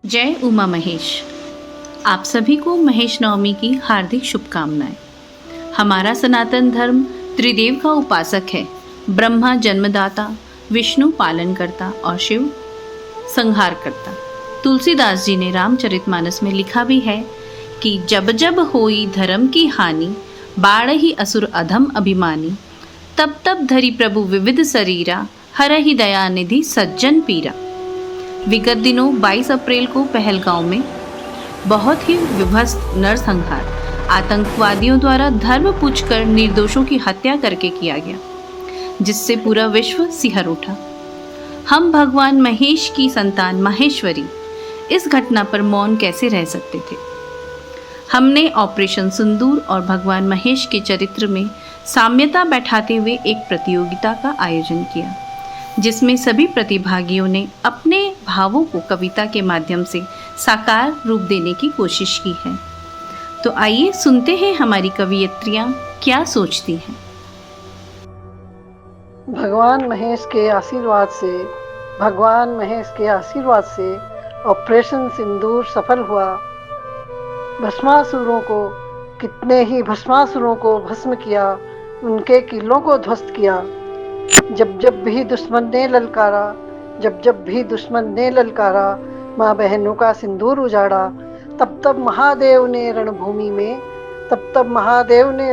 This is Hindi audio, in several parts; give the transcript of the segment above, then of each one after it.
जय उमा महेश। आप सभी को महेश नवमी की हार्दिक शुभकामनाएं। हमारा सनातन धर्म त्रिदेव का उपासक है। ब्रह्मा जन्मदाता, विष्णु पालन करता और शिव संहार करता। तुलसीदास जी ने रामचरितमानस में लिखा भी है कि जब जब होई धर्म की हानि, बाढ़हि असुर अधम अभिमानी, तब तब धरि प्रभु विविध शरीरा, हरहि दया निधि सज्जन पीरा। विगत दिनों 22 अप्रैल को पहलगांव में बहुत ही विभत्स नरसंहार आतंकवादियों द्वारा धर्म पूछकर निर्दोषों की हत्या करके किया गया, जिससे पूरा विश्व सिहर उठा। हम भगवान महेश की संतान माहेश्वरी इस घटना पर मौन कैसे रह सकते थे। हमने ऑपरेशन सिंदूर और भगवान महेश के चरित्र में साम्यता बैठाते हुए एक प्रतियोगिता का आयोजन किया, जिसमें सभी प्रतिभागियों ने अपने भावों को कविता के माध्यम से साकार रूप देने की कोशिश की है। तो आइए सुनते हैं हमारी कवियत्रियां क्या सोचती हैं। भगवान महेश के आशीर्वाद से ऑपरेशन सिंदूर सफल हुआ। कितने ही भस्मासुरों को भस्म किया, उनके किलों को ध्वस्त किया। जब जब भी दुश्मन ने ललकारा, माँ बहनों का सिंदूर उजाड़ा। तब तब महादेव ने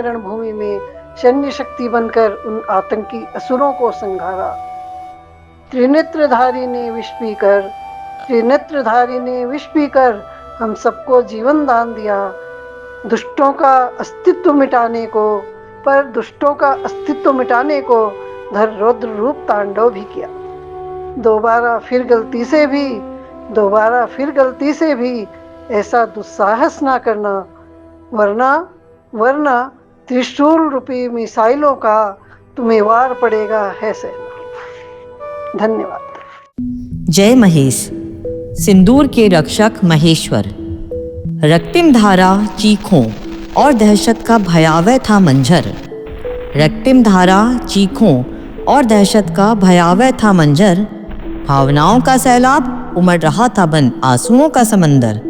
रणभूमि में सैन्य शक्ति बनकर उन आतंकी असुरों को संघारा। त्रिनेत्रधारी ने विष पीकर हम सबको जीवन दान दिया। दुष्टों का अस्तित्व मिटाने को धर रौद्र रूप तांडव भी किया। दोबारा फिर गलती से भी ऐसा दुस्साहस ना करना, वरना त्रिशूल रूपी मिसाइलों का तुम्हें वार पड़ेगा है सहना। धन्यवाद। जय महेश। सिंदूर के रक्षक महेश्वर। रक्तिम धारा, चीखों और दहशत का भयावह था मंजर। भावनाओं का सैलाब उमड़ रहा था बन आंसुओं का समंदर।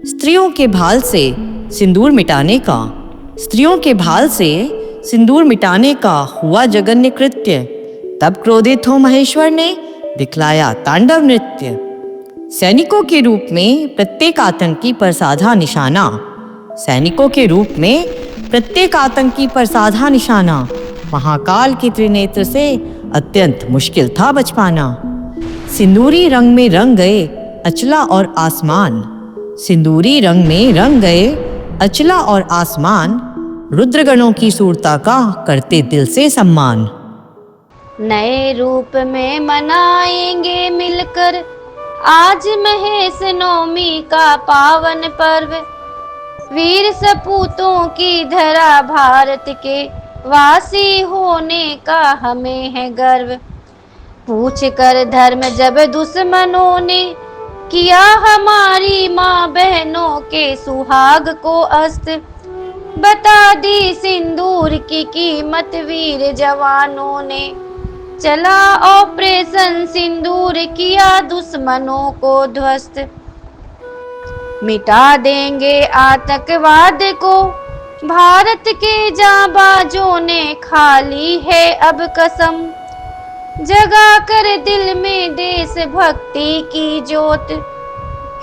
स्त्रियों के भाल से सिंदूर मिटाने का हुआ जघन्य कृत्य। तब क्रोधित हो महेश्वर ने दिखलाया तांडव नृत्य। सैनिकों के रूप में प्रत्येक आतंकी पर साधा निशाना। महाकाल के त्रिनेत्र से अत्यंत मुश्किल था बच पाना। सिंदूरी रंग में रंग गए अचला और आसमान। रुद्रगणों की सूरता का करते दिल से सम्मान। नए रूप में मनाएंगे मिलकर आज महेश नवमी का पावन पर्व। वीर सपूतों की धरा भारत के वासी होने का हमें है गर्व। पूछ कर धर्म जब दुश्मनों ने किया हमारी माँ बहनों के सुहाग को अस्त। बता दी सिंदूर की कीमत वीर जवानों ने। चला ऑपरेशन सिंदूर, किया दुश्मनों को ध्वस्त। मिटा देंगे आतंकवाद को भारत के जांबाजों ने खा ली है अब कसम। जगा कर दिल में देशभक्ति की ज्योत।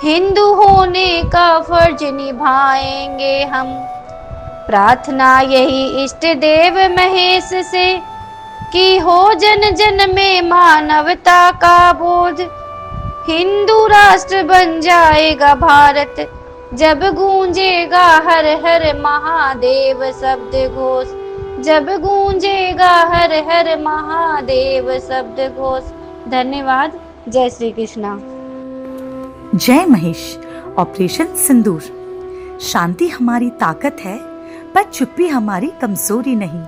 हिंदू होने का फर्ज निभाएंगे हम। प्रार्थना यही इष्ट देव महेश से कि हो जन जन में मानवता का बोध। हिंदू राष्ट्र बन जाएगा भारत जब गूंजेगा हर हर महादेव शब्द घोष। धन्यवाद। जय श्री कृष्णा। जय महेश। ऑपरेशन सिंदूर। शांति हमारी ताकत है, पर चुप्पी हमारी कमजोरी नहीं।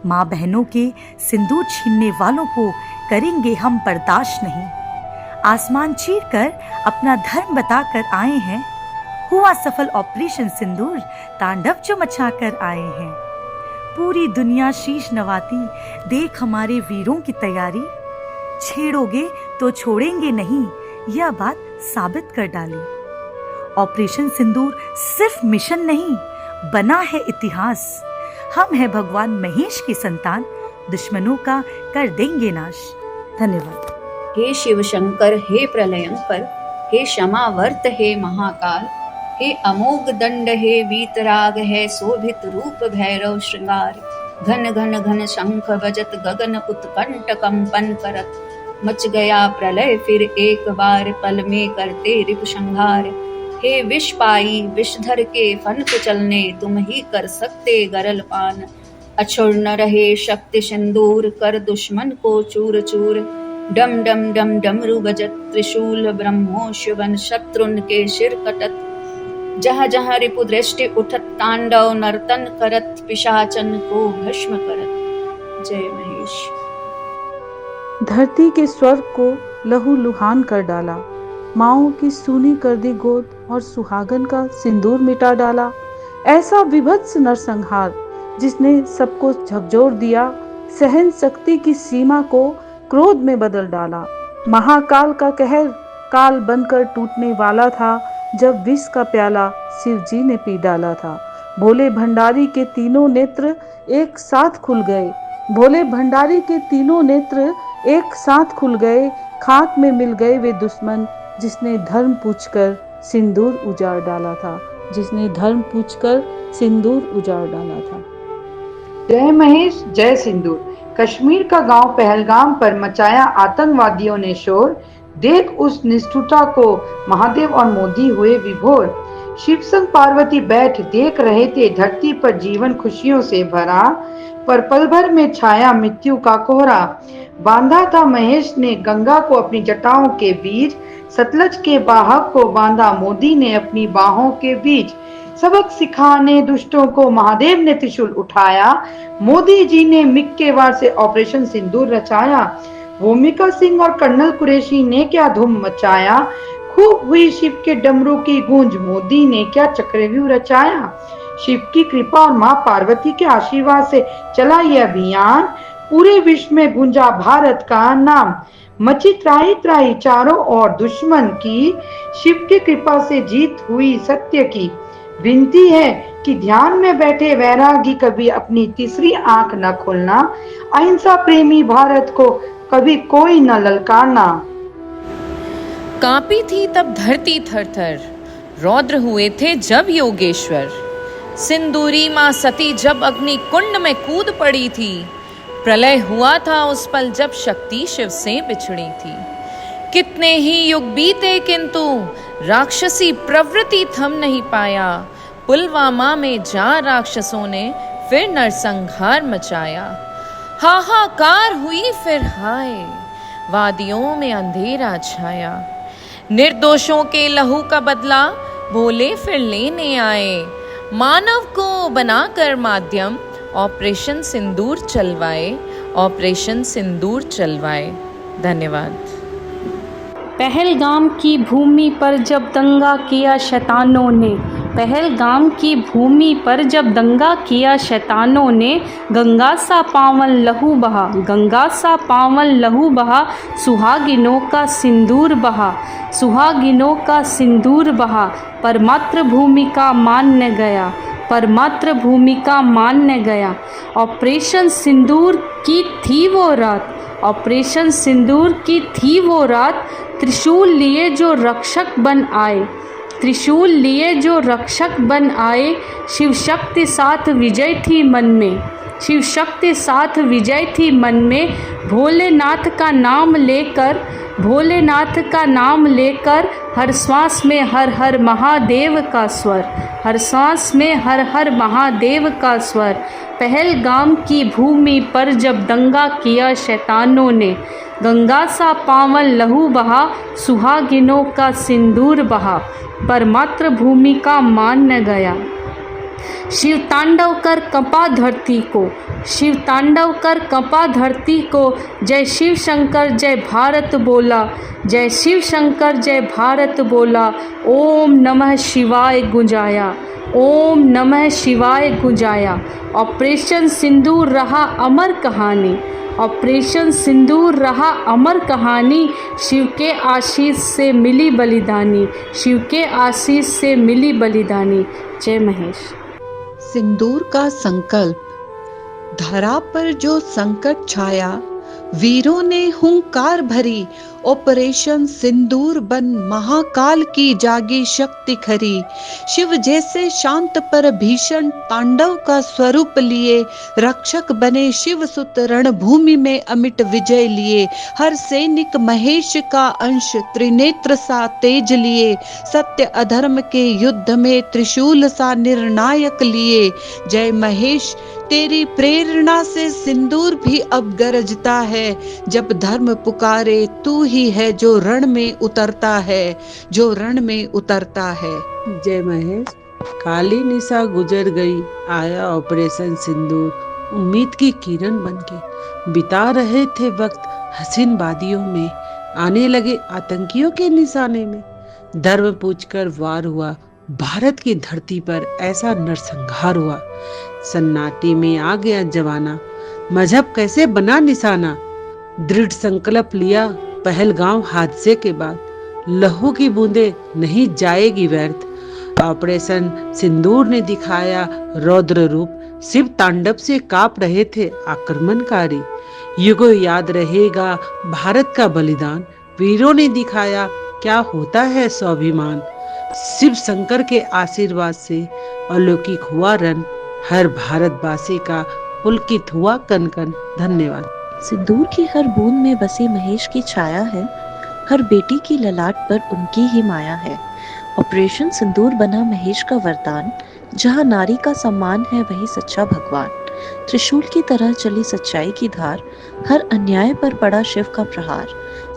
माँ बहनों के सिंदूर छीनने वालों को करेंगे हम बर्दाश्त नहीं। आसमान चीर कर अपना धर्म बताकर आए हैं। हुआ सफल ऑपरेशन सिंदूर, तांडव जो मचा कर आए हैं। पूरी दुनिया शीश नवाती, देख हमारे वीरों की तैयारी। छेड़ोगे तो छोड़ेंगे नहीं, यह बात साबित कर डाली। ऑपरेशन सिंदूर सिर्फ मिशन नहीं, बना है इतिहास। हम हैं भगवान महेश की संतान, दुश्मनों का कर देंगे नाश। धन्यवाद। हे शिव शंकर, हे प्रलयंकर, हे क्षमावर्त, हे महाकाल, हे अमोघ दंड, हे वीतराग, हे शोभित रूप भैरव श्रृंगार। घन घन घन शंख बजत गगन उत्कंठ कंपन करत, मच गया प्रलय फिर एक बार, पल में करते रिपु संहार। हे विष पाई विषधर के फन को चलने, तुम ही कर सकते गरल पान। अछुड़ न रहे शक्ति सिंदूर, कर दुश्मन को चूर चूर। डम डम डम डमरू बजत त्रिशूल, ब्रह्मोश वन शत्रुन के शिर कटत। जहाँ जहाँ रिपु दृष्टि उठत, तांडव नर्तन करत, पिशाचन को भस्म करत। जय महेश। धरती के स्वर्ग को लहू लुहान कर डाला, माओं की सूनी कर दी गोद और सुहागन का सिंदूर मिटा डाला। ऐसा विभत्स नरसंहार जिसने सबको झकझोर दिया, सहन शक्ति की सीमा को क्रोध में बदल डाला। महाकाल का कहर काल बनकर टूटने वाला था, जब विष का प्याला शिव जी ने पी डाला था। भोले भंडारी के तीनों नेत्र एक साथ खुल गए, भोले भंडारी के तीनों नेत्र एक साथ खुल गए। खाक में मिल गए वे दुश्मन जिसने धर्म पूछकर सिंदूर उजाड़ डाला था, जिसने धर्म पूछकर सिंदूर उजाड़ डाला था। जय महेश, जय सिंदूर। कश्मीर का गांव पहलगाम पर मचाया आतंकवादियों ने शोर, देख उस निष्ठुरता को महादेव और मोदी हुए विभोर। शिव संग पार्वती बैठ देख रहे थे धरती पर जीवन खुशियों से भरा, पर पल भर में छाया मृत्यु का कोहरा। बांधा था महेश ने गंगा को अपनी जटाओं के बीच, सतलज के बाहक को बांधा मोदी ने अपनी बाहों के बीच। सबक सिखाने दुष्टों को महादेव ने त्रिशूल उठाया, मोदी जी ने मिक्के वार से ऑपरेशन सिंदूर रचाया। भूमिका सिंह और कर्नल कुरैशी ने क्या धूम मचाया, खूब हुई शिव के डमरू की गूंज, मोदी ने क्या चक्रव्यूह रचाया। शिव की कृपा और मां पार्वती के आशीर्वाद से चला यह अभियान, पूरे विश्व में गूंजा भारत का नाम। मची त्राही त्राही चारों ओर दुश्मन की, शिव की कृपा से जीत हुई सत्य की। विनती है कि ध्यान में बैठे वैरागी कभी अपनी तीसरी आंख न खोलना, अहिंसा प्रेमी भारत को कभी कोई न ललकारना। कांपी थी तब धरती थर-थर, रौद्र हुए थे जब योगेश्वर। सिंदूरी मां सती जब अग्नि कुंड में कूद पड़ी थी, प्रलय हुआ था उस पल जब शक्ति शिव से बिछड़ी थी। कितने ही युग बीते किंतु राक्षसी प्रवृत्ति थम नहीं पाया, पुलवामा में जा राक्षसों ने फिर नरसंहार मचाया। हाहाकार हुई फिर हाय, वादियों में अंधेरा छाया। निर्दोषों के लहू का बदला भोले फिर लेने आए, मानव को बनाकर माध्यम ऑपरेशन सिंदूर चलवाए, ऑपरेशन सिंदूर चलवाए। धन्यवाद। पहलगाम की भूमि पर जब दंगा किया शैतानों ने, पहलगाम की भूमि पर जब दंगा किया शैतानों ने, गंगा सा पावन लहू बहा, गंगा सा पावन लहू बहा, सुहागिनों का सिंदूर बहा, सुहागिनों का सिंदूर बहा। पर मातृभूमि का मान्य गया, पर मातृभूमि का मान्य गया। ऑपरेशन सिंदूर की थी वो रात, ऑपरेशन सिंदूर की थी वो रात। त्रिशूल लिए जो रक्षक बन आए, त्रिशूल लिए जो रक्षक बन आए। शिव शक्ति साथ विजय थी मन में, शिव शक्ति साथ विजय थी मन में। भोलेनाथ का नाम लेकर, भोलेनाथ का नाम लेकर, हर श्वास में हर हर महादेव का स्वर, हर श्वास में हर हर महादेव का स्वर। पहलगाम की भूमि पर जब दंगा किया शैतानों ने, गंगा सा पावन लहू बहा, सुहागिनों का सिंदूर बहा। पर मातृभूमि का मान्य गया, शिव तांडव कर कंपा धरती को, शिव तांडव कर कंपा धरती को। जय शिव शंकर जय भारत बोला, जय शिव शंकर जय भारत बोला। ओम नमः शिवाय गुंजाया, ओम नमः शिवाय गुंजाया। ऑपरेशन सिंदूर रहा अमर कहानी, ऑपरेशन सिंदूर रहा अमर कहानी। शिव के आशीष से मिली बलिदानी, शिव के आशीष से मिली बलिदानी। जय महेश। सिंदूर का संकल्प। धरा पर जो संकट छाया, वीरों ने हुंकार भरी। ऑपरेशन सिंदूर बन महाकाल की जागी शक्ति खरी। शिव जैसे शांत पर भीषण तांडव का स्वरूप लिए, रक्षक बने शिव सुत रणभूमि में अमिट विजय लिए। हर सैनिक महेश का अंश त्रिनेत्र सा तेज लिए, सत्य अधर्म के युद्ध में त्रिशूल सा निर्णायक लिए। जय महेश, तेरी प्रेरणा से सिंदूर भी अब गरजता है। जब धर्म पुकारे तू ही है जो रण में उतरता है, जो रण में उतरता है। जय महेश। काली निशा गुजर गई, आया ऑपरेशन सिंदूर उम्मीद की किरण बनके। बिता रहे थे वक्त हसीन वादियों में, आने लगे आतंकियों के निशाने में। धर्म पूछकर वार हुआ, भारत की धरती पर ऐसा नरसंहार हुआ। सन्नाटे में आ गया जवाना, मजहब कैसे बना निशाना। दृढ़ संकल्प लिया पहलगाम हादसे के बाद, लहू की बूंदे नहीं जाएगी व्यर्थ। ऑपरेशन सिंदूर ने दिखाया रौद्र रूप, शिव तांडव से कांप रहे थे आक्रमणकारी। युगों याद रहेगा भारत का बलिदान, वीरों ने दिखाया क्या होता है स्वाभिमान। शिव शंकर के आशीर्वाद से अलौकिक हुआ रण, हर भारतवासी का पुलकित हुआ कन कन। धन्यवाद। सिंदूर की हर बूंद में बसी महेश की छाया है, हर बेटी की ललाट पर उनकी ही माया है। ऑपरेशन सिंदूर बना महेश का वरदान, जहाँ नारी का सम्मान है वही सच्चा भगवान। त्रिशूल की तरह चली सच्चाई की धार, हर अन्याय पर पड़ा शिव का प्रहार।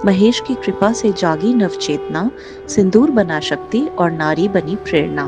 महेश की कृपा से जागी नवचेतना, सिंदूर बना शक्ति और नारी बनी प्रेरणा।